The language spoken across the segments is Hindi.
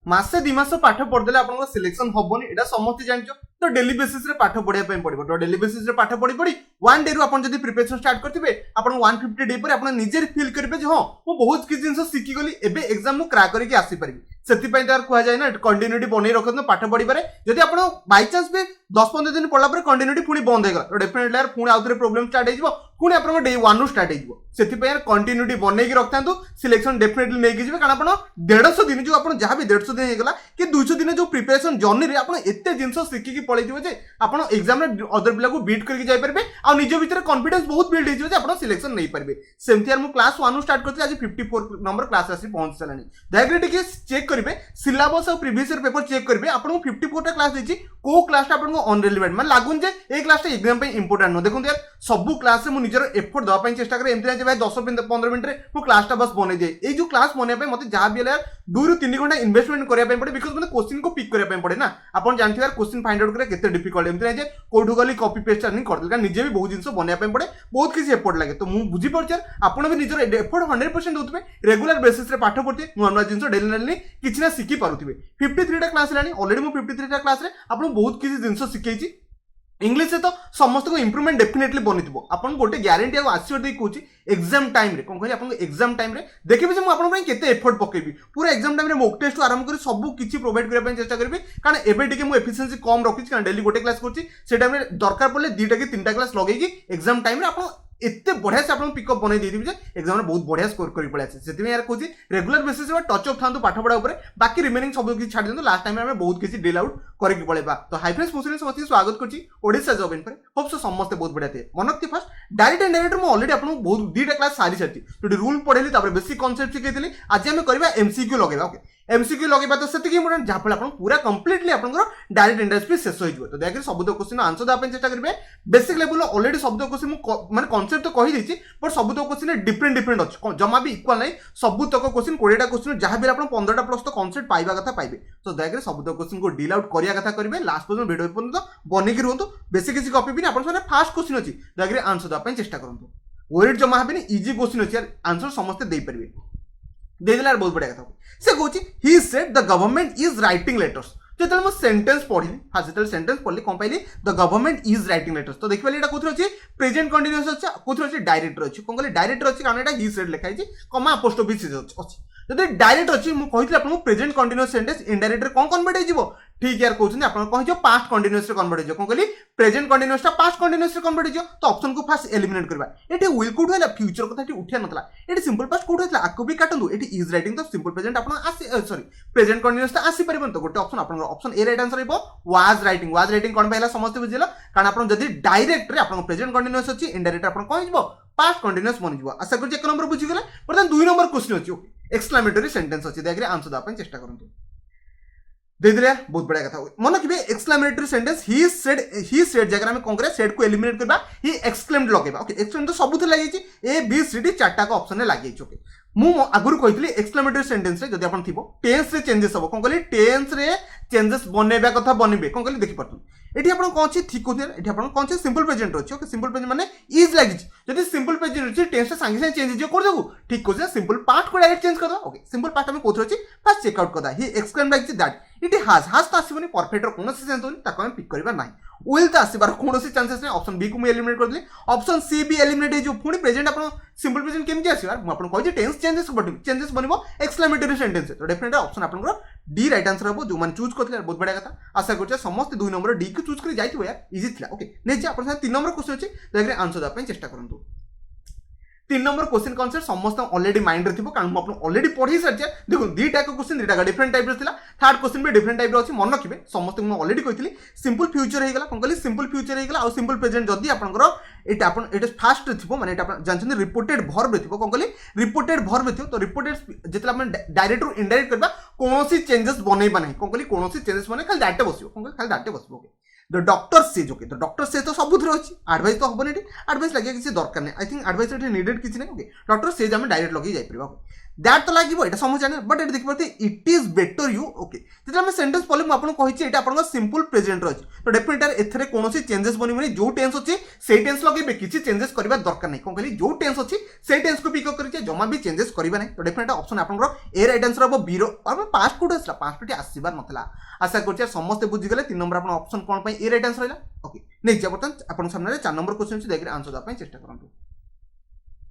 मासे 2 मास पाठ पढ़देले आपन सिलेक्शन हबोनी एटा समस्त जानचो तो डेली बेसिस रे पाठ पढ़िया पे पड़िबो तो डेली बेसिस रे पाठ पढ़ी पढ़ी वन डे रु आपन जदी प्रिपरेशन स्टार्ट करथिबे आपन 150 डे पर आपन निजे फील करबे जे हां मो बहुत किछ जिंस सिखि गली एबे एग्जाम मु क्रैक करके आसी परिबी सेति पय तार कुआ जाय ना कंटिन्यूटी बनै रखत पाठ पढ़ी पारे जदी आपन बाय चांस पे 10-15 दिन पढ़ला पर कंटिन्यूटी पुनी बंद हे गला तो डेफिनेटली यार पुनी आउतरे प्रॉब्लम स्टार्ट हे जिवो पुनी आपन डे 1 नु स्टार्ट हे जिवो सेति पय यार कंटिन्यूटी बनै कि रखतांतु सिलेक्शन डेफिनेटली नै कि जिवे कारण आपन 150 दिन जो आपन जहां भी 150 दिन हे गला कि 200 दिन जो प्रिपरेशन जर्नी रे आपन एते जिंस सिखि कि पळै दिवो जे आपन एग्जाम रे अदर पिला को बीट करके जाय परबे आ निजो भीतर कॉन्फिडेंस बहुत बिल्ड हे जिवो जे आपन सिलेक्शन नै परबे सेमति यार मु क्लास 1 नु स्टार्ट करथि आज 54 नंबर क्लास आसी पहुंच चलानी दयाग्रे टिके चेक करबे सिलेबस और प्रीवियस ईयर पेपर चेक करबे आपन 54 टा क्लास देछि को क्लास टा आपन को अनरिलेवेंट मान लागुन जे ए क्लास टा एग्जाम पे इंपोर्टेंट न देखुन यार सब क्लास से मु निजर एफर्ट दवा पे चेष्टा करे एमति जे भाई 10-15 मिनिट रे मु क्लास टा बस बनै दे ए जो क्लास बनै पे मते जा भी यार 2 ରୁ 3 घंटा इन्वेस्टमेंट करिया पे पड़े बिकॉज़ मते क्वेश्चन को पिक करिया पे पड़े ना आपन जानथि यार क्वेश्चन फाइंड आउट करे केते डिफिकल्ट एमति जे कोठु गली कॉपी पेस्ट नहीं कर देल का निजे भी बहुत जिंस बनै पे पड़े बहुत किसी एफर्ट लागे तो मु बुझी पड़ यार आपन भी निजर एफर्ट 100% दोतबे रेगुलर बेसिस रे पाठ पढ़ते नुआ जिंस डेली डेली किछि ना सिखि पारुथिबे 53 टा क्लास लानी ऑलरेडी मु 53 टा क्लास रे आपन बहुत किसी जिंस सिखैछि इंग्लिश से तो समस्त को इंप्रूवमेंट डेफिनेटली बनिथिबो आपन गोटे ग्यारंटी आ आश्योर दे कहूची एग्जाम टाइम रे कोन कहै आपन एग्जाम टाइम रे देखिबे जे मु आपन पय केते एफर्ट पकेबी पूरा एग्जाम टाइम रे मॉक टेस्ट आरंभ करी सब किछि प्रोवाइड करे पय चेष्टा करबी कारण एबे टिके मु एफिशिएंसी कम रखिछि कारण डेली गोटे क्लास करछि से टाइम रे दरकार पड़ले 2 टा कि 3 टा क्लास लगेगी एग्जाम टाइम रे आपन एते बढ़िया से आपन पिकअप बनै देथिबि जे एग्जाम में बहुत बढ़िया स्कोर करि पळे आसे सेति में यार कहूची रेगुलर बेसिस रे टच ऑफ थांतु पाठ पढा ऊपर बाकी रिमेनिंग सब किछि छाडी देंतु लास्ट टाइम में हमें बहुत किछि डिल आउट करके पळेबा तो हाई फ्रेंड्स मुस्लिम समस्त स्वागत करछि ओडिसा जॉब इन पर होप सो समस्त बहुत बढ़िया थे मनक्ति फर्स्ट डायरेक्ट एंड डायरेक्ट मु ऑलरेडी आपन बहुत 2 टा क्लास सारी छथि तो रूल पढेली तापर बेसिक कांसेप्ट सिखैतली आज हम करबा एमसीक्यू लगेबा ओके एमसीक्यू लगेबा तो सेति कि मोर जाफल आपन पूरा कंप्लीटली आपन डायरेक्ट एंड शेष हो जिवो तो देखि सब तो क्वेश्चन आंसर द आपन चेष्टा करबे बेसिक लेवल ऑलरेडी सब तो क्वेश्चन माने कांसेप्ट तो कहि दिछि पर सब तो क्वेश्चन डिफरेंट अछि जमा भी इक्वल नै सब तक क्वेश्चन 20 टा क्वेश्चन जहां भी आपन 15 टा प्लस तो कांसेप्ट पाइबा कथा पाइबे तो देखि सब तो क्वेश्चन को डील आउट करिया कथा करबे लास्ट पर्यंत वीडियो पर्यंत बनि कि रहंतु बेसिक किसी कॉपी भी आपन सारे फास्ट क्वेश्चन अछि देखि आंसर द आपन चेष्टा करंतु वर्ड जमा हबेनी इजी क्वेश्चन अछि यार आंसर समस्त देई परबे दे दिला बहुत बढ़िया कथा से कहूची he said the government is writing letters जेतल मो सेंटेंस पढी हां जेतल सेंटेंस पढली कोन पाइली the government is writing letters तो देखि पले एटा कोथर अछि प्रेजेंट कंटीन्यूअस अछि कोथर अछि डायरेक्टर अछि कोन कहले डायरेक्टर अछि कारण एटा ही सेड लिखा अछि कमा अपोस्ट्रोफी अछि जदि डायरेक्ट अछि मु कहितले आपन प्रेजेंट कंटीन्यूअस सेंटेंस इनडायरेक्ट रे कोन कन्वर्ट हे जिवो ठीक यार कहउछन आपन कहि पास्ट कंटीन्यूअस रे कन्वर्ट हे जिवो कोन कहली प्रेजेंट कंटीन्यूअस ता पास्ट कंटीन्यूअस रे कन्वर्ट हे जिवो तो ऑप्शन को फास्ट एलिमिनेट करबा एटी विल कोड होला फ्यूचर कथा टी उठिया नतला एटी सिंपल पास्ट कोड होतला आको भी काटंदु एटी इज राइटिंग तो सिंपल प्रेजेंट आपन आसी सॉरी प्रेजेंट कंटीन्यूअस ता आसी परिबन तो गोटे ऑप्शन आपन ऑप्शन ए राइट आंसर हेबो वाज राइटिंग कोन पहिला समस्त बुझिला कारण आपन जदी डायरेक्ट रे आपन प्रेजेंट कंटीन्यूअस अछि इनडायरेक्ट आपन कोन जिवो पास्ट कंटीन्यूअस बनि जिवो आशा करछि 1 नंबर बुझि गेले परतन 2 नंबर क्वेश्चन अछि ओके एक्सक्लेमेटरी सेंटेंस अछि देखरे आंसर द अपन चेष्टा करंतु दे दिले बहुत बड़ा कथा मन कि एक्सक्लेमेटरी सेंटेंस ही सेड जगह में कांग्रेस सेड को एलिमिनेट करबा ही एक्सक्लेम्ड लगेबा ओके एक्सक्लेम तो सबुथ लागि छि ए बी सी डी चारटा का ऑप्शन रे लागि छि ओके मु आगुर कहितली एक्सक्लेमेटरी सेंटेंस रे जदी अपन थिबो टेंस रे चेंजेस हो कोन कहली टेंस रे चेंजेस बनेबा कथा बनिबे कोन कहली देखि परतु एठी अपन कोन छि ठीक होते एठी अपन कोन छि सिंपल प्रेजेंट अछि ओके सिंपल प्रेजेंट माने इज लागि छि जदी सिंपल प्रेजेंट अछि टेंस से संगे संगे चेंज जो कर देबो ठीक को सिंपल पार्ट को डायरेक्ट चेंज कर दो ओके सिंपल पार्ट हम कोथर अछि फास्ट चेक आउट कर दा ही एक्सक्लेम लागि छि दैट इट हाज तो आसीबनी परफेक्ट रो कोनोसी सेंस होनी ताको हम पिक करबा नाही विल तो आसीबार कोनोसी चांसेस नै ऑप्शन बी को मैं एलिमिनेट कर दिले ऑप्शन सी भी एलिमिनेट हे जो पुनी प्रेजेंट अपन सिंपल प्रेजेंट केमति आसीबार म अपन कहै टेंस चेंजेस बनिबो एक्सक्लेमेटरी सेंटेंस तो डेफिनेटली ऑप्शन अपन को डी राइट आंसर हो जो मान चूज करथले बहुत बढ़िया कथा आशा करछ समस्त 2 नंबर डी को चूज करी जाइथिबो यार इजी थिला ओके नै जे अपन 3 नंबर क्वेश्चन अछि देखरे आंसर द अपन चेष्टा करंतु 3 नंबर क्वेश्चन कॉन्सेप्ट समस्त ऑलरेडी माइंड रे थिबो कारण आपण ऑलरेडी पढी सरछ देखो दुईटा को क्वेश्चन दुईटा डिफरेंट टाइप रे थिला थर्ड क्वेश्चन भी डिफरेंट टाइप रे अछि मन रखिबे समस्त मैं ऑलरेडी कहितली सिंपल फ्यूचर हे गेला कोन कहली सिंपल फ्यूचर हे गेला और सिंपल प्रेजेंट जदी आपनकर एटा आपण एटा फास्ट रे थिबो माने एटा आपण जानछन रिपोर्टेड वर्ब रे थिबो कोन कहली रिपोर्टेड वर्ब रे थिबो तो रिपोर्टेड जेतला आपण डायरेक्ट रो इनडायरेक्ट करबा कोनोसी चेंजेस बनेबा नाही कोन कहली कोनोसी चेंजेस माने खाली दैट बसियो कोन कहली खाली दैट बसियो okay the doctor says okay the doctor से तो सबुथ रे अछि एडवाइस तो हबने एटी एडवाइस लागि किसी दरकार नै I think advice eighty needed किसी नै ओके डॉक्टर सेज हम डायरेक्ट लगी जाई परबा दैट तो लागिबो एटा समझ जाने बट एटा देखि परते it is better you okay जेते हम सेंटेंस पले म आपन कहि छि एटा आपन सिंपल प्रेजेंट रहछि तो डेफिनेटली एथरे कोनोसी चेंजेस बनिबनी जो टेंस अछि सेही टेंस लगेबे किछि चेंजेस करबा दरकार नै कोन कहली जो टेंस अछि सेही टेंस को पिक अप करि जमा भी चेंजेस करबा नै तो डेफिनेटली ऑप्शन आपन ए राइट आंसर हबो बी रो अब पास्ट कोड असला पास्ट टी आसीबार नथला आशा करछि समस्त बुझि गेले 3 नंबर आपन ऑप्शन कोन पई ए राइट आंसर हैला ओके नेक्स्ट जबतन आपन सामने 4 नंबर क्वेश्चन छि देखि आंसर दा पई चेष्टा करंतु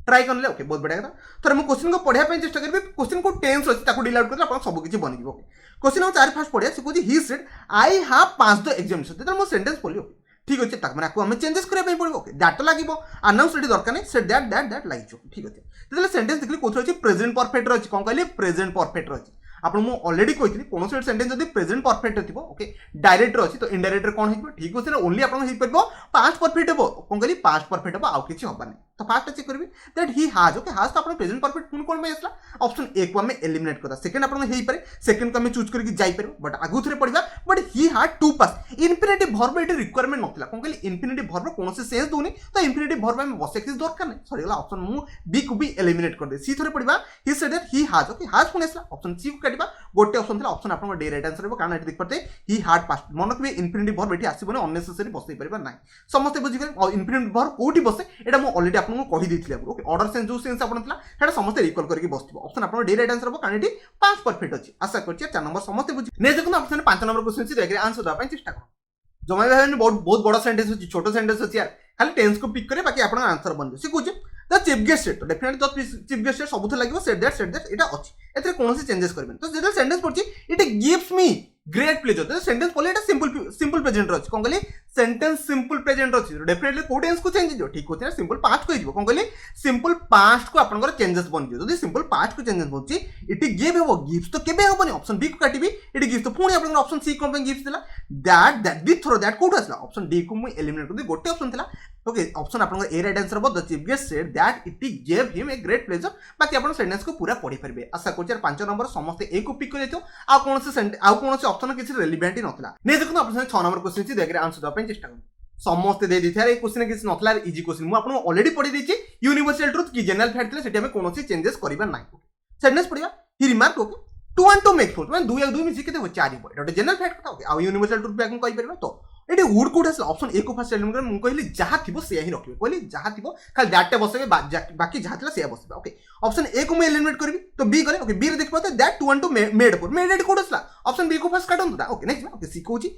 ट्राई करले ओके बहुत बढ़िया कथा थरे मु क्वेश्चन को पढिया पई चेष्टा करबे क्वेश्चन को टेंस अछि ताको डिल आउट करले आपन सब किछि बनि जिवो ओके क्वेश्चन हम 4 फास्ट पढिया से कोजी he said I have pass the examination तेतर मो सेंटेंस पढियो ठीक अछि ताक माने को हम चेंजेस करे पई पड़बो ओके दैट तो लागिबो अनाउंस रेडी दरकार नै सेड दैट लागिचो ठीक अछि तेतले सेंटेंस देखली कोथरो अछि प्रेजेंट परफेक्ट रहछि कोन कहली प्रेजेंट परफेक्ट रहछि आपन मु ऑलरेडी कहितली कोनो सेंटेंस जदी प्रेजेंट परफेक्ट थिबो ओके डायरेक्ट अछि तो इनडायरेक्ट कोन हेबो ठीक अछि ना ओनली आपन हेइ परबो पास्ट परफेक्ट हेबो कोन कहली पास्ट परफेक्ट हेबो आउ किछि होबा नै तो फास्ट चेक करबी that he has okay has तो अपन प्रेजेंट परफेक्ट कोन में आसला ऑप्शन ए को हम एलिमिनेट करदा सेकंड अपन हेइ पारे सेकंड को हम चूज करके जाई परबो बट आगु थरे पड़िबा but he had to pass infinitive verb एटे रिक्वायरमेंट नथिला कोन कहली इन्फिनिटिव वर्ब कोनो से सेंस दोनी तो इन्फिनिटिव वर्ब में बसे किस दरकार नै सॉरी गला ऑप्शन मु बी को भी एलिमिनेट कर दे सी थरे पड़िबा he said that he has okay has कोन आसला ऑप्शन सी को काटिबा गोटे ऑप्शन थिला ऑप्शन अपन डे राइट आंसर हेबो कारण एटे देख परते ही हैड पास मन को इन्फिनिटिव वर्ब एटे आसीबो नै अननेसेसरी बसै परबा नै समस्त बुझि गेल इन्फिनिटिव वर्ब कोठी बसे एटा मु ऑलरेडी आपन को कहि दिथिले ओके ऑर्डर सेंस जो सेंस आपन थला हेडा समस्त इक्वल करके बसथिबो ऑप्शन आपन डे राइट आंसर हो कानेटी पास परफेक्ट अछि आशा करछि 4 नंबर समस्त बुझि ने देखो ऑप्शन 5 नंबर क्वेश्चन छि देखरे आंसर दा पय चेष्टा करो जमाई भाई बहुत बड़ा सेंटेंस अछि छोटो सेंटेंस अछि यार खाली टेंस को पिक करे बाकी आपन आंसर बन जे सिकुजे द चीफ गेस्ट सेट तो definitely the chief guest set सबुथ लागिवो सेट दैट एटा अछि एथरे कोनोसी चेंजेस करबेन तो जेटा सेंटेंस पड़छि it gives me great pleasure तो सेंटेंस पले एटा सिंपल प्रेजेंट रहछि कोन कहली सेंटेंस सिंपल प्रेजेंट रहछि डेफिनेटली को टेंस को चेंज जो ठीक होछि ना सिंपल पास्ट को हिजबो कोन कहली सिंपल पास्ट को आपन चेंजेस बन जो जदी सिंपल पास्ट को चेंजेस होछि इट गिव हेबो गिव्स तो केबे होबनी ऑप्शन बी को काटिबी इट गिव्स तो पुणी आपन ऑप्शन सी कोन पे गिव्स दिला दैट दी थ्रो दैट कोड असला ऑप्शन डी को मु एलिमिनेट कर दे गोटे ऑप्शन थिला ओके ऑप्शन आपन ए राइट आंसर हो the chief guest said that it give him a great pleasure बाकी आपन सेंटेंस को पूरा पढी परबे आशा करछि 5 नंबर समस्त ए को पिक कर देतो आ कोन से ऑप्शन किछि रेलेवेंट नथला ने देखो ऑप्शन 6 नंबर क्वेश्चन छि देखरे आंसर द पे चेष्टा करू समस्त दे दिथार ए क्वेश्चन किछि नथला इजी क्वेश्चन मु आपन ऑलरेडी पढी देछि यूनिवर्सल ट्रुथ की जनरल फैक्ट थिले सेठी हम कोनोसी चेंजेस करिबा नै सेंटेंस पढिया he remark okay 2 and 2 make 4 माने 2 2 मिसी केते हो 4 हो एटा जनरल फैक्ट कथा ओके आ यूनिवर्सल ट्रुथ पे कहि परबा तो एटी वुड कोड असला ऑप्शन ए को फर्स्ट एलिमेंट कर मु कहली जहा थिबो से ही रखिबे कहली जहा थिबो खाली दैट टे बसेबे बाकी जहा थिला से बसेबे ओके ऑप्शन ए को मैं एलिमिनेट करबी तो बी करे ओके बी रे देख पाते दैट 2 and 2 मेड 4 मेड कोड असला ऑप्शन बी को फर्स्ट काटन तो ओके नेक्स्ट ओके सी कोची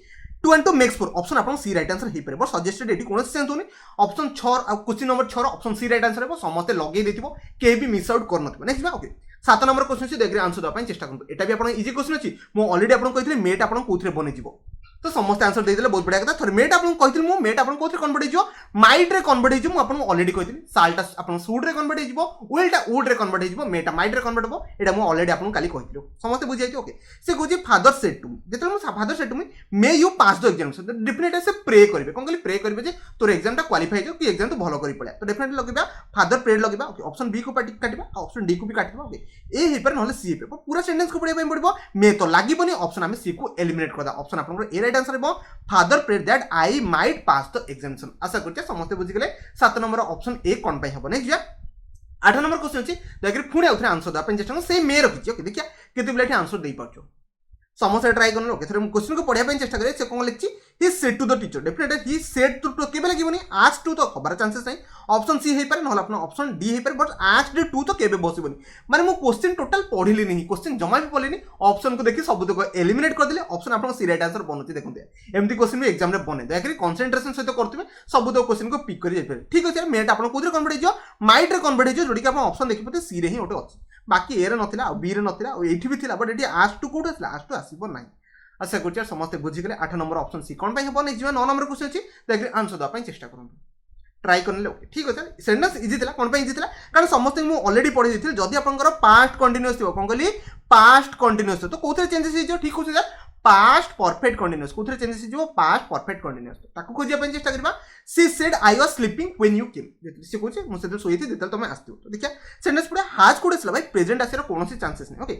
2 and 2 makes 4 ऑप्शन आपन सी राइट आंसर हे परबो सजेस्टेड एटी कोन सेंस होनी option 6 question number 6 option C right answer हेबो समस्त लगे देथिबो के भी मिस आउट कर नथिबो नेक्स्ट ओके 7 नंबर क्वेश्चन से देखरे आंसर द पय चेष्टा करबो एटा भी आपन इजी क्वेश्चन अछि मो ऑलरेडी आपन कहितले मेट आपन कोथरे बने जिवो तो समस्त आंसर दे देले बहुत बढ़िया कथा थोर मेट आपन कहितले मो मेट आपन कोथरे कन्वर्ट हिजो माइट रे कन्वर्ट हिजो मो आपन ऑलरेडी कहितले साल्टा आपन सूड रे कन्वर्ट हिजो उल्टा वुड रे कन्वर्ट हिजो मेटा माइट रे कन्वर्ट हो एटा मो ऑलरेडी आपन काली कहितलो समस्त बुझि जाइतो ओके से कोजी फादर सेड टू जेतले मो father said to may you pass the exam so definitely से प्रे करबे कोन कहली प्रे करबे जे तोर एग्जाम ता क्वालिफाई जो कि एग्जाम तो भलो करी पड़े तो डेफिनेटली लगेबा फादर प्रेड लगेबा ओके ऑप्शन बी को काटिबा ऑप्शन डी को भी काटिबा ओके ए हे पर नहले सी पे पूरा सेंटेंस को पढिबा पड़बो मे तो लागिबोनी ऑप्शन हम सी को एलिमिनेट करदा ऑप्शन आपन ए राइट आंसर हेबो father prayed that I might pass the examination आशा करछ समस्त बुझि गेले 7 नंबर ऑप्शन ए कोन पय हबो नेक्स्ट 8 नंबर क्वेश्चन अछि देखि पुणी आउथरे आंसर दा पेन चेष्टा से मे रखिछ ओके देखिया केते बिलाठी आंसर देई पाछो समस्त ट्राई करनो ओके थरे क्वेश्चन को पढिया पेन चेष्टा करे से कोन लिखछि he said to the teacher definitely he said to केबे लागिबोनी आस्क टू तो खबर चांसेस नै ऑप्शन सी हे पारे नहला अपन ऑप्शन डी हे पारे बट आस्क्ड टू तो केबे बसिबोनी माने मो क्वेश्चन टोटल पढिली नहीं क्वेश्चन जमा भी पढिली ऑप्शन को देखि सब तक एलिमिनेट कर देले ऑप्शन आपन सी राइट आंसर बनउति देखुते एमती क्वेश्चन भी एग्जाम रे बने देखि कंसंट्रेशन सहित करथिबे सब तक क्वेश्चन को पिक करि जाय ठीक अछि मेट आपन कोदरे कन्वर्ट हिजो माइट रे कन्वर्ट हिजो जोडी के आपन ऑप्शन देखि पते सी रे ही ओटे अछि बाकी ए रे नथिला आ बी रे नथिला आ एठी भी थिला बट एठी आस्क टू कोड असला आस्क टू आसीबो नै आशा करछि समस्त बुझि गेले 8 नंबर ऑप्शन सी कोन पय हबो नै जीवा 9 नंबर क्वेश्चन अछि देखि आंसर द पय चेष्टा करंतु ट्राई करले ओके ठीक अछि सेंटेंस इजी थिला कोन पय इजी थिला कारण समस्त मु ऑलरेडी पढि दिथिल जदी आपनकर पास्ट कंटीन्यूअस थिबो कोन कहली पास्ट कंटीन्यूअस तो कोथरे चेंजेस हिजो ठीक होछि सर पास्ट परफेक्ट कंटीन्यूअस कोथरे चेंजेस हिजो पास्ट परफेक्ट कंटीन्यूअस ताकू खोजिया पय चेष्टा करबा she said I was sleeping when you came जेतले से कोछि मु सेते सोइथि जेतले तमे आस्थियो तो देखिया सेंटेंस पूरा हाज कोड असला भाई प्रेजेंट आसेर कोनोसी चांसेस नै ओके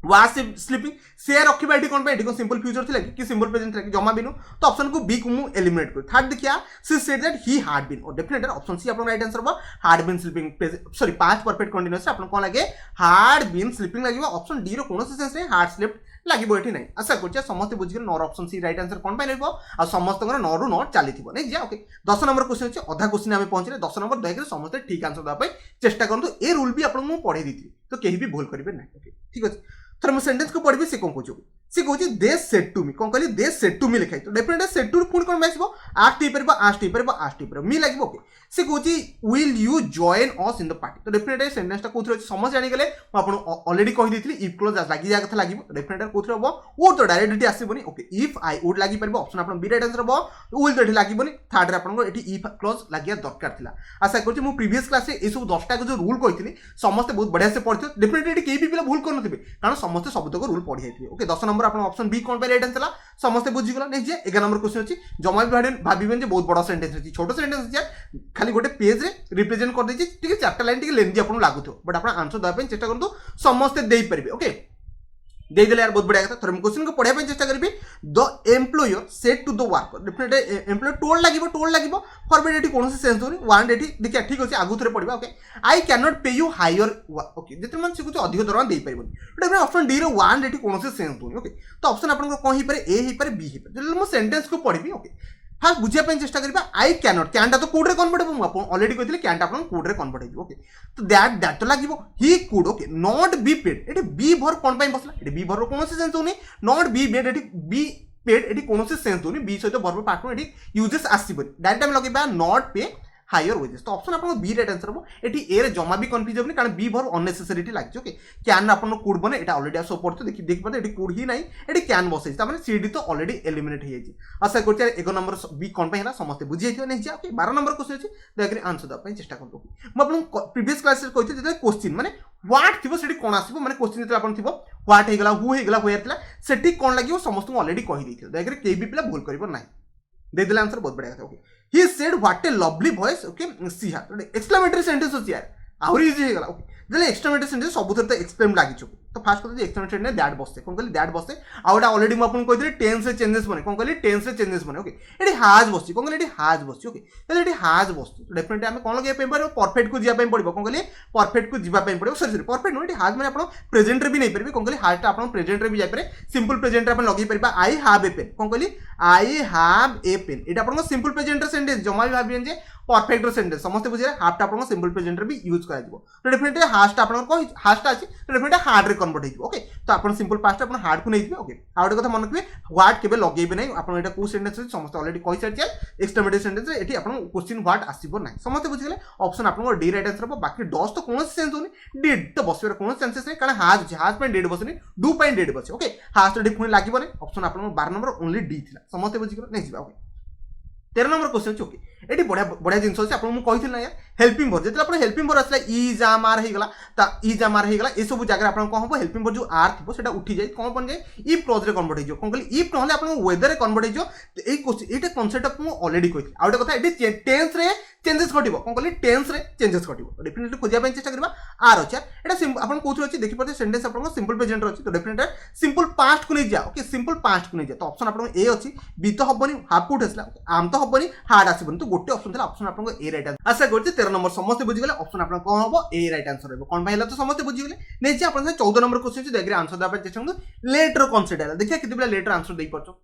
वाज स्लीपिंग से रखा ये कौन ये सिंपल फ्यूचर थी कि सिंपल प्रेजेंट थी जमा भी नु तो ऑप्शन को बी को मु एलिमिनेट कर थर्ड देखिया she said that he had been और डेफिनेटली ऑप्शन सी आपन राइट आंसर हो had been sleeping sorry past perfect continuous आपन कोन लागे हार्ड बीन स्लीपिंग लागिवो ऑप्शन डी रो कोनोसी सेंस रे हार्ड स्लीप्ड लागिवो एठी नै आशा करछ समस्त बुझिक नॉर ऑप्शन सी राइट आंसर कोन पाइ रहबो आ समस्त को नॉर रु नॉट चलीथिबो नै जे ओके 10 नंबर क्वेश्चन अछि अधा क्वेश्चन हमें पहुंचले 10 नंबर दया कर समस्त ठीक आंसर दा पाइ चेष्टा करंतु ए रूल भी आपन मु पढे दिथि तो केही भी भूल करिवे नै ओके ठीक अछि थर मु सेंटेंस को पढबी से कोन कहू से कहू दे सेड टू मी कोन कहली दे सेड टू मी लिखाई तो डेफिनेटली सेड टू पुन कोन आसीबो आस्ट टी परबो आस्ट टी परबो आस्ट टी परबो मी लागिबो ओके से कहू will you join us in the party तो डेफिनेटली सेंटेंस ता कोथरे समझ जानि गेले म आपन ऑलरेडी कहि दिथि इफ क्लोज लागी जा कथा लागिबो डेफिनेटली कोथरे हबो वो तो डायरेक्टली आसीबोनी ओके इफ आई वुड लागी परबो ऑप्शन आपन बी राइट आंसर हबो विल तो लागिबोनी थर्ड रे आपन को एठी इफ क्लोज लागिया दरकार थिला आशा करछि मु प्रीवियस क्लास रे ए सब 10 टा को जो रूल कहिथिनी समस्त बहुत बढ़िया से पढिथि डेफिनेटली एठी केही भी पिला भूल करनथिबे कारण समस्त शब्द को रूल पढि जाइथिबे ओके 10 नंबर आपन ऑप्शन बी कोन पे राइट आंसर समस्त बुझी गला नै जे 11 नंबर क्वेश्चन अछि जमा भी भाबिबेन जे बहुत बड़ा सेंटेंस अछि छोटो सेंटेंस अछि खाली गोटे पेज रे रिप्रेजेंट कर देछि ठीक है चारटा लाइन ठीक लेंथी आपन लागुथो बट आपन आंसर दबा पे चेष्टा करंतु समस्त देई परिबे ओके दे देले यार बहुत बढ़िया कथा थोर क्वेश्चन को पढ़ा पे चेष्टा करबी the employer said to the worker definitely employer told लागिबो फॉरवर्ड एटी कोनोसी सेंस होनी वन एटी देखिया ठीक अछि आगु थरे पढिबा okay I can not pay you higher okay जेते मन से कुछ अधिक दरमा देई परिबो एटा ऑप्शन डी रो वन एटी कोनोसी सेंस होनी ओके तो ऑप्शन आपन को कोन ही पारे ए ही पारे बी ही पारे जले मो सेंटेंस को पढिबी ओके फास्ट बुझिया पे चेष्टा करबा आई कैन नॉट कैन टा तो कोड रे कन्वर्ट हो आपन ऑलरेडी कहितले कैन टा आपन कोड रे कन्वर्ट हो ओके तो दैट तो लागिवो he could okay not be paid एटी बी भर कोन पाइ बसला एटी बी भर रो कोनोसी सेंस होनी नॉट बी पेड एटी बी पेड एटी कोनोसी सेंस होनी बी सहित वर्ब पार्ट एटी यूजेस आसीबो डायरेक्ट हम लगेबा नॉट पे हायर वेजेस तो ऑप्शन आपन बी राइट आंसर हो एटी ए रे जमा भी कंफ्यूज होबनी कारण बी भर अननेसेसरीटी लागिछ ओके कैन आपन कुड बने एटा ऑलरेडी सो पड़तो देखि पते एटी कुड ही नाही एटी कैन बसे त माने सीडी तो ऑलरेडी एलिमिनेट हो जाई आशा करछ 1 नंबर बी कोन पे हला समस्त बुझी जाइथियो नै जे ओके 12 नंबर क्वेश्चन अछि देखि आंसर द पय चेष्टा करतो म आपन प्रीवियस क्लास रे कहिथि जे क्वेश्चन माने व्हाट थिबो सेठी कोन आसीबो माने क्वेश्चन जे आपन थिबो व्हाट हे गला हु हे गला वेयर थिला सेठी कोन लागियो समस्त ऑलरेडी कहि दैथियो देखि के भी पिला भूल करबो नाही दे देले आंसर बहुत बढ़िया था okay he said what a lovely voice okay see her exclamatory sentence होची यार आउरी इजी हे गला ओके जले एक्सक्लेमेटरी सेंटेंस सब थर तो एक्सप्लेन लागि छु तो फास्ट कर एक्सक्लेमेटरी ने दैट बसते कोन कहली दैट बसते आउडा ऑलरेडी म आपन कहितले टेंस रे चेंजेस बने कोन कहली टेंस रे चेंजेस बने ओके एडी हाज बसची कोन कहली एडी हाज बसची ओके तो एडी हाज बसची तो डेफिनेटली हम कोन लगे पे परफेक्ट को जिया पे पड़िबो कोन कहली परफेक्ट को जिबा पे पड़िबो सॉरी परफेक्ट नो एडी हाज माने आपन प्रेजेंट रे भी नै परबे कोन कहली हाज ता आपन प्रेजेंट रे भी जाय पारे सिंपल प्रेजेंट रे आपन लगे परबा आई हैव ए पेन कोन कहली आई हैव ए पेन एटा आपन सिंपल प्रेजेंट रे सेंटेंस जमा भी भाबियन जे परफेक्ट सेंटेंस समस्त बुझे हाफ टा आपन सिंपल प्रेजेंट रे भी यूज करा दिबो तो डेफिनेटली हाफ टा आपन को हाफ टा अछि तो डेफिनेटली हार्ड रे कन्वर्ट हिबो ओके तो आपन सिंपल पास्ट आपन हार्ड को नै दिबे ओके आ ओटे कथा मन रखबे व्हाट केबे लगेबे नै आपन एटा को सेंटेंस समस्त ऑलरेडी कहि सारछे एक्सक्लेमेटरी सेंटेंस रे एठी आपन क्वेश्चन व्हाट आसीबो नै समस्त बुझि गेले ऑप्शन आपन को डी राइट आंसर हो बाकी डस तो कोन सेंस होनी डिड तो बसबे कोन सेंसेस नै कारण हाज पे डेड बसनी डू पे डेड बस ओके हाज तो डिफरेंट लागिबो नै ऑप्शन आपन 12 नंबर ओनली डी थिला समस्त बुझि गेले नै जिबा okay 13 number question okay eighty बढ़िया बढ़िया जिनस अछि आपन मु कहिथिल ना यार हेल्पिंग वर्ब जेतला आपन हेल्पिंग वर्ब असला इज आम आर हे गला ता इज आम आर हे गला ए सब जगह आपन कोन हो हेल्पिंग वर्ब जो आर थिबो सेटा उठी जाय कोन बन जाय इफ क्लॉज रे कन्वर्ट हो जो कोन कहली इफ नहले आपन वेदर रे कन्वर्ट हो जो ए क्वेश्चन एटा कांसेप्ट आपन ऑलरेडी कहिथिल आ ओटा कथा एटी टेंस रे चेंजेस घटिबो कोन कहली टेंस रे चेंजेस घटिबो डेफिनेटली खोजिया पे चेष्टा करबा आर अछि एटा आपन कोथि अछि देखि परते सेंटेंस आपन सिंपल प्रेजेंट रे अछि तो डेफिनेटली सिंपल पास्ट को नै जा ओके सिंपल पास्ट को नै जा तो ऑप्शन आपन ए अछि बी तो हबनी हाफ कुट हसला आम तो हबनी हार्ड आसीबनी तो गोटे ऑप्शन थिला ऑप्शन आपन ए राइट आंसर आशा करछि 13 नंबर समस्त बुझि गेले ऑप्शन आपन कोन हबो ए राइट आंसर हेबो कोन भाइला तो समस्त बुझि गेले नै जे आपन 14 नंबर क्वेश्चन छै देखि आंसर दा पे चेष्टा करु लेटर कंसीडर देखिया किते बेला लेटर आंसर देई परछो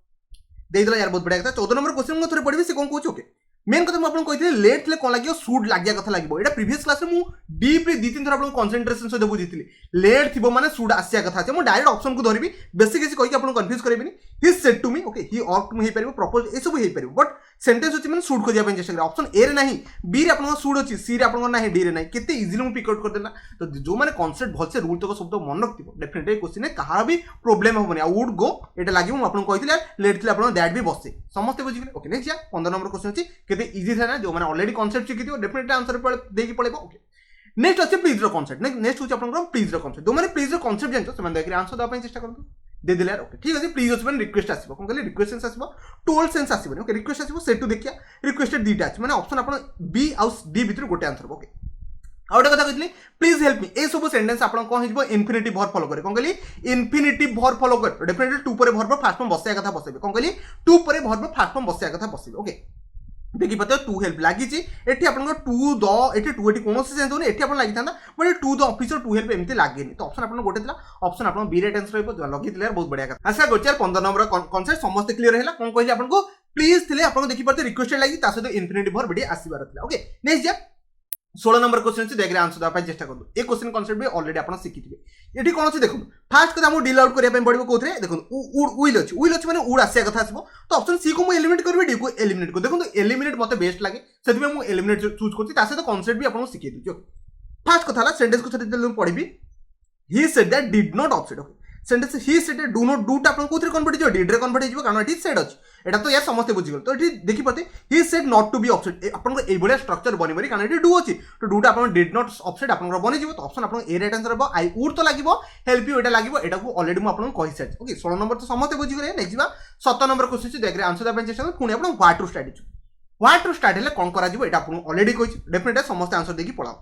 देई देला यार बहुत बढ़िया कथा 14 नंबर क्वेश्चन म थोरे पढिबे से कोन कहू ओके मेन कथा आपन कहिथिले लेट ले कोन लागियो सूट लागिया कथा लागिबो एटा प्रीवियस क्लास रे मु डीपली दी तीन थरा आपन कंसंट्रेशन से बुझिथिली लेट थिबो माने सूट आसिया कथा छै मु डायरेक्ट ऑप्शन को धरिबी बेसिक किसी कहि आपन कंफ्यूज करबेनी he said to me okay he ought to me हे परिबो प्रपोज ए सब हे परिबो बट सेंटेंस होची माने सूट खोजिया पे चेष्टा कर ऑप्शन ए रे नाही बी रे आपन सूट होची सी रे आपन नाही डी रे नाही केते इजीली मु पिक आउट कर देना तो जो माने कांसेप्ट भलसे रूल तक शब्द मन रखथिबो डेफिनेटली क्वेश्चन ने कहा भी प्रॉब्लम होबनी आ वुड गो एटा लागिबो मु आपन कहिथिले लेट थिले आपन दैट भी बससे समस्त बुझि गेले ओके नेक्स्ट 15 नंबर क्वेश्चन अछि केते इजी था ना जो माने ऑलरेडी कांसेप्ट शिखिथिबो डेफिनेटली आंसर देकी पळेबो ओके नेक्स्ट अछि प्लीज रो कांसेप्ट नेक्स्ट होची आपन प्लीज रो कांसेप्ट जो माने प्लीज रो कांसेप्ट जानतो से माने देखि आंसर दा पे चेष्टा करतो दे दिले ओके ठीक अछि प्लीज अछि माने रिक्वेस्ट आसीबो कोन कहले रिक्वेस्ट सेंस आसीबो टोल सेंस आसीबो ओके रिक्वेस्ट आसीबो से टू देखिया रिक्वेस्टेड दीटा अछि माने ऑप्शन आपन बी आउ डी भितर गोटे आंसर ओके आउ गोटे कथा कहली प्लीज हेल्प मी ए सब सेंटेंस आपन कोन हिजबो इन्फिनिटिव वर्ब फॉलो करे कोन कहली इन्फिनिटिव वर्ब फॉलो करे डेफिनेटली टू परे वर्ब फास्ट फॉर्म बसया कथा बसेबे कोन कहली टू परे वर्ब फास्ट फॉर्म बसया कथा बसेबे ओके देखि पते टू हेल्प लागि छि एठी आपन टू द एठी टू एठी कोनोसी सेंस होने एठी आपन लागि थांदा but to the officer to help एमती लागेनी तो ऑप्शन आपन गोटे दिला ऑप्शन आपन बी राइट आंसर रहबो लगी दिले बहुत बढ़िया कथा आशा गोचार 15 नंबर कांसेप्ट समस्त क्लियर हैला कोन कहली आपन को प्लीज थिले आपन देखि पते रिक्वेस्ट लागि ता सहित इन्फिनिटिव वर्ब बडी आसीबार थिला ओके नेक्स्ट जा 16 नंबर क्वेश्चन अछि देखरे आंसर दबा चेष्टा करदु ए क्वेश्चन कांसेप्ट भी ऑलरेडी आपन सिखिथिबे एठी कोन अछि देखु फास्ट कदा हम डील आउट करिया पे पड़िबो कोथरे देखु उइल अछि माने उड आसिया कथा आसीबो तो ऑप्शन सी को मु एलिमिनेट करबे डी को एलिमिनेट को देखु एलिमिनेट मते बेस्ट लागे सेति मु एलिमिनेट चूज करछि ता सहित कांसेप्ट भी आपन सिखि दिजो फास्ट कथा ला सेंटेंस को थरे पढिबी he said that did not offset okay sentence he said do not do टा आपन कोथरे कन्वर्ट हिजो डिड रे कन्वर्ट हिजो कारण एठी सेड अछि एटा तो या समस्त बुझी गल तो एठी देखि पते he said not to be upset आपन को ए बडे स्ट्रक्चर बनि बरि कारण एठी डू अछि तो डू टा आपन डिड नॉट ऑफसेट आपन बनि जिवो तो ऑप्शन आपन ए राइट आंसर हो आई वुड तो लागिवो हेल्प यू एटा लागिवो एटा को ऑलरेडी मु आपन कहि सारि ओके 16 नंबर तो समस्त बुझी गले नेक्स्ट बा 17 नंबर क्वेश्चन छि देखरे आंसर दबा चेष्टा पुनी आपन व्हाट टू स्टार्ट हेले कोन करा जिवो एटा आपन ऑलरेडी कहि डेफिनेटली समस्त आंसर देकी पळाओ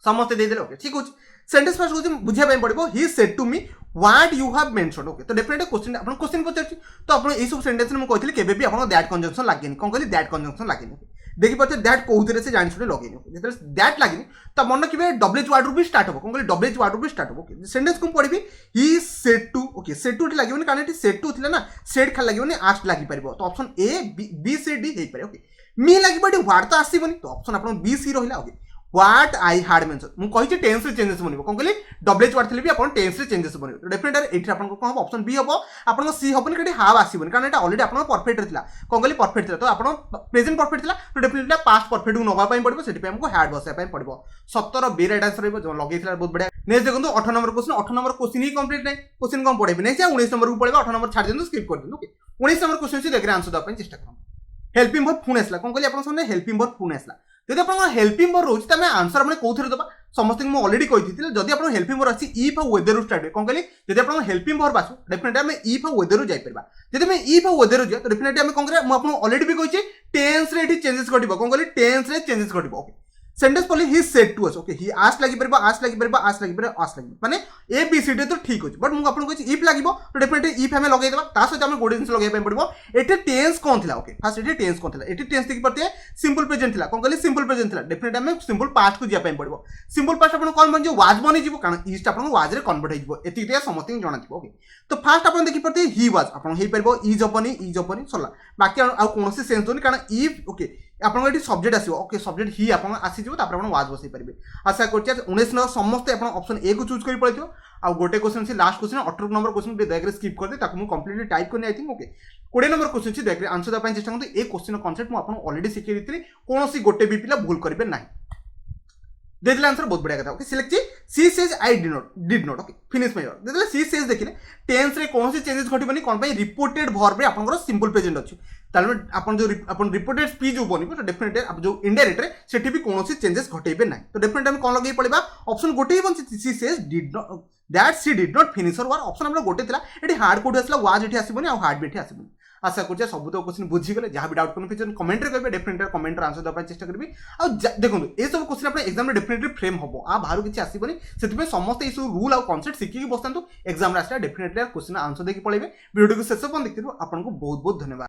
समस्त दे देले ओके ठीक होछि सेंटेंस फर्स्ट होछि बुझिया पय पड़िबो he said to me what you have mentioned okay तो डेफिनेटली क्वेश्चन आपन क्वेश्चन पछरछि तो आपन ए सब सेंटेंस में कहथिले केबे भी आपन दैट कंजंक्शन लागेनी कोन कहली दैट कंजंक्शन लागेनी देखि पते दैट कोउतरे से जानि सुने लगेनी ओके जेतले दैट लागेनी त मन किबे डब्ल्यूएच वर्ड रू भी स्टार्ट हो कोन कहली डब्ल्यूएच वर्ड रू भी स्टार्ट हो ओके सेंटेंस को पढिबी he said to okay said to लागिबोनी कारण एटी सेड टू थिला ना सेड खाली लागिबोनी आस्ट लागि परिबो तो option A B C D हेइ पारे ओके मी लागिबोडी व्हाट तो आसीबोनी तो ऑप्शन आपन बी सी रहिला okay what I had mention मु कहि टेंस रे चेंजेस बनिबो कोन कहली डब्ल्यूएच वर्ड थिले भी आपन टेंस रे चेंजेस बनिबो डेफिनेटली एठी आपन को कोन ऑप्शन बी हबो आपन को सी हबोनी कटी हाव आसीबोनी कारण एटा ऑलरेडी आपन परफेक्ट रे थिला कोन कहली परफेक्ट थिला तो आपन प्रेजेंट परफेक्ट थिला तो डेफिनेटली पास्ट परफेक्ट को नबा पई पड़िबो सेठी पे हमको हैड बसया पई पड़िबो 17 बी राइट आंसर रहबो जो लगेइथिला बहुत बढ़िया नेक्स्ट देखंतु 18 नंबर क्वेश्चन ही कंप्लीट नै क्वेश्चन कम पढेबी नेक्स्ट 19 नंबर को पढेबो 18 नंबर छाड़ देनु स्किप कर देनु ओके 19 नंबर क्वेश्चन से देखरे आंसर द पई चेष्टा करू हेल्पिंग वर्ब पुणे आसला कोन कहली आपन सामने हेल्पिंग वर्ब पुणे आसला जदि आपन हेल्पिंग वर्ब रोज तमे आंसर हमने कोथरे दबा समस्त मु ऑलरेडी कहि दिथिले जदि आपन हेल्पिंग वर्ब आसी इफ आ वेदर रू स्टार्ट कोन कहली जदि आपन हेल्पिंग वर्ब आसु डेफिनेटली हम इफ आ वेदर रू जाई परबा जदि हम इफ आ वेदर रू जा तो डेफिनेटली हम कोन करे मु आपन ऑलरेडी भी कहि टेंस रे एठी चेंजेस घटिबो कोन कहली टेंस रे चेंजेस घटिबो ओके सेंटेंस पॉली he said to us okay he asked लागि परबा आस्ट लागि परबा आस्ट लागि परबा आस्ट लागि माने ए बी सी डी तो ठीक होछ बट मु आपन कहछि इफ लागिबो तो डेफिनेटली इफ हमें लगै देबा ता सहित हम गोड जिंस लगै पय पड़बो एटे टेंस कोन थिला ओके फर्स्ट एटे टेंस कोन थिला एटे टेंस देखि परते सिंपल प्रेजेंट थिला कोन कहली सिंपल प्रेजेंट थिला डेफिनेटली हम सिंपल पास्ट को जिया पय पड़बो सिंपल पास्ट आपन कोन बन जो वाज बनि जिवो कारण ईस्ट आपन वाज रे कन्वर्ट हो जिवो एति ते समथिंग जणा जिवो ओके तो फर्स्ट आपन देखि परते ही वाज आपन हेइ परबो इज अपनी सरला बाकी आ कोनोसी सेंस होनी कारण इफ ओके आपन एटी सब्जेक्ट आसीबो ओके सब्जेक्ट ही आपन आसी जिवो तापर आपन वाज बसै परिबे आशा करछि 19 नंबर समस्त आपन ऑप्शन ए को चूज करि पड़िथियो आ गोटे क्वेश्चन से लास्ट क्वेश्चन 18 नंबर क्वेश्चन पे देखरे स्किप कर दे ताको मु कंप्लीटली टाइप करने I think okay 20 number question से देखरे आंसर द पय चेष्टा करते ए क्वेश्चन कांसेप्ट मु आपन ऑलरेडी सिखै दिथि कोनोसी गोटे भी पिला भूल करबे नाही देदले आंसर बहुत बढ़िया कथा okay select she says I did not okay finish my work देदले सी सेज देखिले टेंस रे कोनोसी चेंजेस घटिबनी कोन पय रिपोर्टेड वर्ब रे आपन सिंपल प्रेजेंट अछि ताले आपन जो आपन रिपोर्टेड स्पीच जो बनिबो तो डेफिनेटली आप जो इनडायरेक्ट रे सेठी भी कोनोसी चेंजेस घटेबे नाही तो डेफिनेटली हम कोन लगै पड़िबा ऑप्शन गोटे ही बंची she says did not that she did not finish her work option हमर गोटे थिला एठी हार्ड कोड आसला वाज एठी आसीबनी आ हार्ड भी एठी आसीबनी आशा करछि सब तो क्वेश्चन बुझी गले जहां भी डाउट कन्फ्यूजन कमेंट रे कहबे डेफिनेटली कमेंट रे आंसर दबा चेष्टा करबी आ देखो ए सब क्वेश्चन अपने एग्जाम रे डेफिनेटली फ्रेम हबो आ बाहर किछि आसीबनी सेति पे समस्त ए सब रूल आ कांसेप्ट सिखि कि बसतांतु एग्जाम रे आसला डेफिनेटली क्वेश्चन आंसर देकी पळेबे वीडियो को शेष पन देखिरु आपन को बहुत बहुत धन्यवाद।